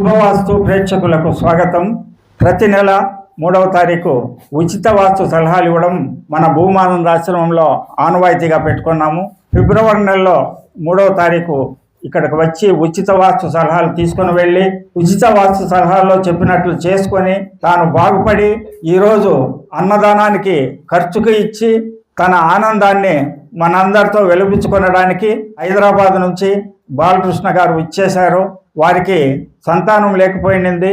శుభవాస్తు ప్రేక్షకులకు స్వాగతం. ప్రతి నెల 3వ తారీఖు ఉచిత వాస్తు సలహాలు ఇవ్వడం మన భూమానంద ఆశ్రమంలో ఆనవాయితీగా పెట్టుకున్నాము. ఫిబ్రవరి నెలలో 3వ తారీఖు ఇక్కడికి వచ్చి ఉచిత వాస్తు సలహాలు తీసుకుని వెళ్ళి ఉచిత వాస్తు సలహాల్లో చెప్పినట్లు చేసుకొని తాను బాగుపడి ఈరోజు అన్నదానానికి ఖర్చుకు ఇచ్చి తన ఆనందాన్ని మనందరితో వెలిపించుకొనడానికి హైదరాబాద్ నుంచి బాలకృష్ణ గారు ఇచ్చేశారు. వారికి సంతానం లేకపోయింది.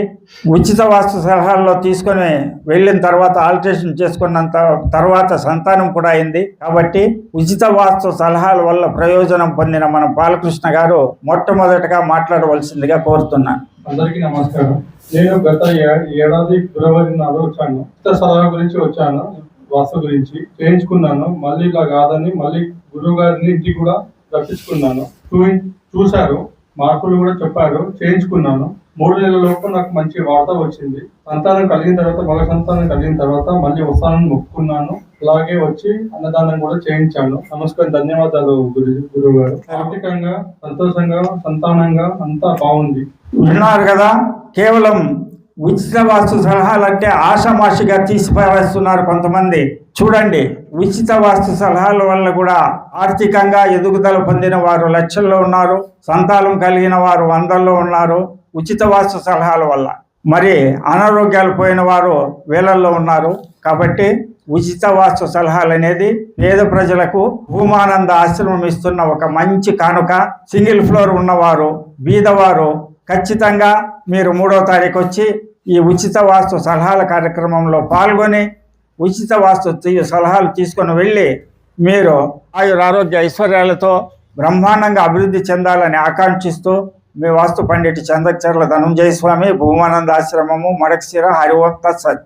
ఉచిత వాస్తు సలహాల్లో తీసుకొని వెళ్ళిన తర్వాత ఆల్టరేషన్ చేసుకున్నంత తర్వాత సంతానం కూడా అయింది. కాబట్టి ఉచిత వాస్తు సలహాల వల్ల ప్రయోజనం పొందిన మన బాలకృష్ణ గారు మొట్టమొదటిగా మాట్లాడవలసిందిగా కోరుతున్నాను. అందరికీ నమస్కారం. నేను గత ఏడాది ఫిబ్రవరి నాడు వచ్చాను. ఉచిత సలహా గురించి వచ్చాను. వాస్తు గురించి చేయించుకున్నాను. మళ్ళీ ఇలా కాదని మళ్ళీ గురువు గారిని ఇంటికి కూడా రప్పించుకున్నాను. చూశారు, మార్పులు కూడా చెప్పారు, చేయించుకున్నాను. 3 నెలల లోపు నాకు మంచి వార్త వచ్చింది. సంతానం కలిగిన తర్వాత, మగ సంతానం కలిగిన తర్వాత మళ్ళీ వస్తానని మొక్కుకున్నాను. అలాగే వచ్చి అన్నదానం కూడా చేయించాను. నమస్కారం, ధన్యవాదాలు గురువు గారు. ఆర్థికంగా, సంతోషంగా, సంతానంగా అంతా బాగుంది. విన్నారు కదా, కేవలం ఉచిత వాస్తు సలహాలంటే ఆషామాషిగా తీసిపారేస్తున్నారు కొంతమంది. చూడండి, ఉచిత వాస్తు సలహాల వల్ల కూడా ఆర్థికంగా ఎదుగుదల పొందిన వారు లక్షల్లో ఉన్నారు, సంతానం కలిగిన వారు 100ల్లో ఉన్నారు ఉచిత వాస్తు సలహాల వల్ల. మరి అనారోగ్యాలు పోయిన వారు వేలల్లో ఉన్నారు. కాబట్టి ఉచిత వాస్తు సలహాలు అనేది పేద ప్రజలకు భూమానంద ఆశ్రమం ఇస్తున్న ఒక మంచి కానుక. సింగిల్ ఫ్లోర్ ఉన్నవారు, బీదవారు ఖచ్చితంగా మీరు 3వ తారీఖు వచ్చి ఈ ఉచిత వాస్తు సలహాల కార్యక్రమంలో పాల్గొని ఉచిత వాస్తు సలహాలు తీసుకొని వెళ్ళి మీరు ఆరోగ్య ఐశ్వర్యాలతో బ్రహ్మాండంగా అభివృద్ధి చెందాలని ఆకాంక్షిస్తూ మీ వాస్తు పండిట్ చంద్రచర్ల ధనంజయ స్వామి, భూమానంద ఆశ్రమము, మడకశిర, హరి ఓం తత్సత్.